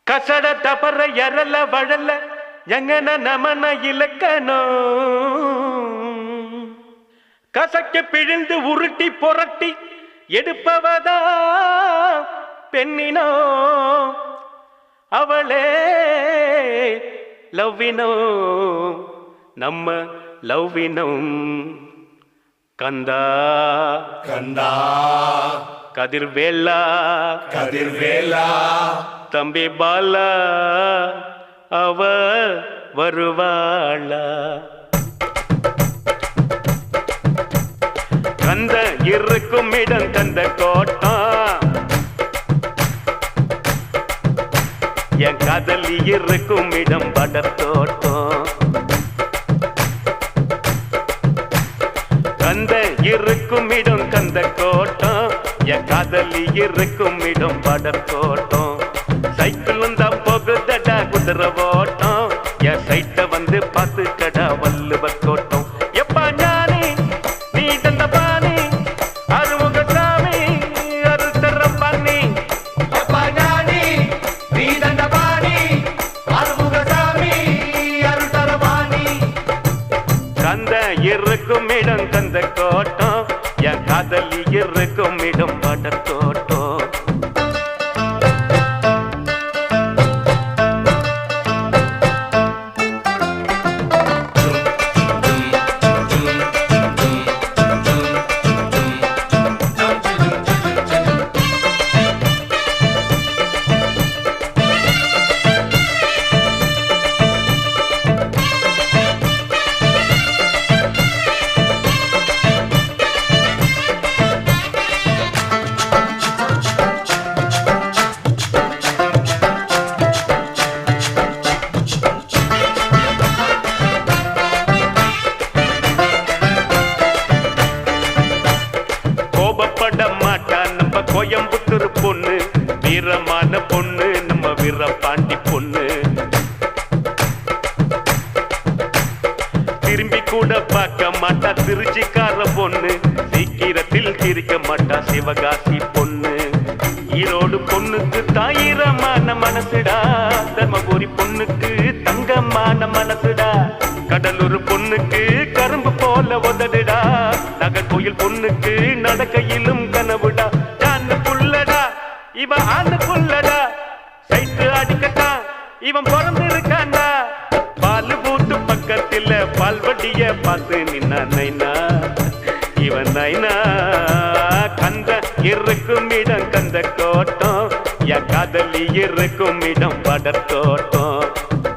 கசட தபர எரல வழல எங்கன நமன இலக்கணோ கசக்க பிழிந்து உருட்டி புரட்டி எடுப்பவதா பெண்ணினோ அவளே லவ்வினோ நம்ம லவ்வினம் கந்தா கந்தா கதிர்வேலா கதிர்வேலா தம்பி பாலா அவ வருவாளா கந்த இருக்கும் இடம் கந்த கோட்டம் என் காதலி இருக்கும் இடம் படத்தோட்டம் கந்த இருக்கும் இடம் கந்த கோட்டம் என் காதலி இருக்கும் இடம் படத்தோட்டம் சைக்கிள் வந்தா போகுதடா குதிரை ஓட்டம் என் சைட்ட வந்து பார்த்து கடா வள்ளுவர் கோட்டம் எப்பா ஞானி நீ தந்த பாணி அருமுக சாமி அருள் தரம் பண்ணி எப்பா ஞானி நீ தந்த பாணி அருமுக சாமி அருள் தரபாணி கந்த இருக்கும் இடம் கந்த கோட்டம் என் காதலி இருக்கும் இடம் படத்தோட்டம் கோயம்புத்தூர் பொண்ணு வீரமான பொண்ணு நம்ம வீரபாண்டி பொண்ணு திரும்பி கூட பார்க்க மாட்டா திருச்சிக்கார பொண்ணு சீக்கிரத்தில் சிரிக்க மாட்டா சிவகாசி பொண்ணு ஈரோடு பொண்ணுக்கு தாயிரமான மனசுடா தர்மபுரி பொண்ணுக்கு தங்கமான மனசுடா கடலூர் பொண்ணுக்கு கரும்பு போல உதடுடா நகர்கோயில் பொண்ணுக்கு நடக்கையிலும் கனவுடா இவன் ஆண்டு புல்லடா சைட்டு அடிக்கட்டான் இவன் பிறந்திருக்காண்டா பால் பூத்து பக்கத்தில் பால்வட்டிய பார்த்து நின்னா நைனா இவன் நைனா கந்த இருக்கும் இடம் கந்த கோட்டம் என் காதலி இருக்கும் இடம் படத்தோட்டம்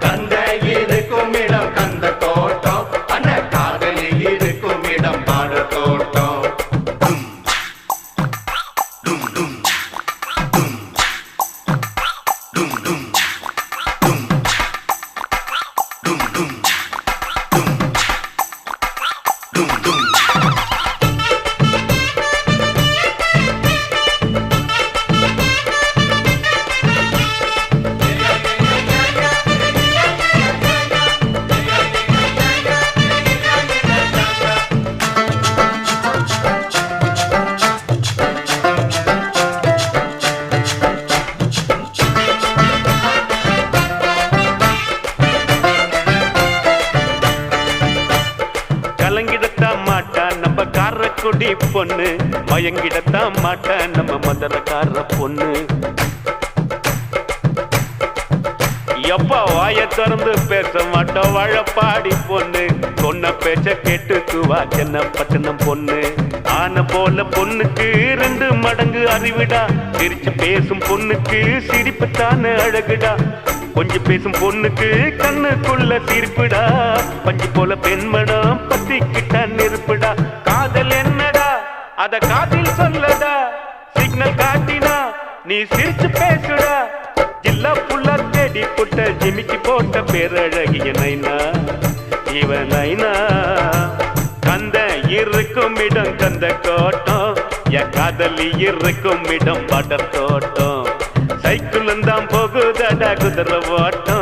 கந்த இருக்கும் இடம் கந்த கோட்டம் அண்ண காதலி இருக்கும் இடம் பாடத்தோட்டம் காரக்குடி பொண்ணு மயங்கிடத்தான் மாட்டா நம்ம மதுரக்கார பொண்ணு எப்பா வாய திறந்து பேச மாட்டோம் வாழப்பாடி பொண்ணு சொன்ன பேச்ச கேட்டுக்குவா சென்ன பட்டணம் பொண்ணு ஆன போல பொண்ணுக்கு 2 மடங்கு அறிவிடா சிரிச்சு பேசும் பொண்ணுக்கு சிரிப்பு தானே அழகுடா கொஞ்சம் பேசும் பொண்ணுக்கு கண்ணுக்குள்ள தீர்ப்புடா பஞ்சு போல பெண்மடம் பத்திக்கிட்ட நெருப்புடா காதல் என்னடா அத காதில் சொல்லடா சிக்னல் காட்டினா நீ சிரிச்சு பேசுடா ஜில்லா புல்லா தேடி போட்ட ஜிமிக்கி போட்ட பேரழகிய நைனா இவன் நைனா கந்த இருக்கும் இடம் கந்த கோட்டம் என் காதலி இருக்கும் இடம் படத்தோட்டம் சைக்கிள் தான் போகுதடா குதிரை ஓட்டம்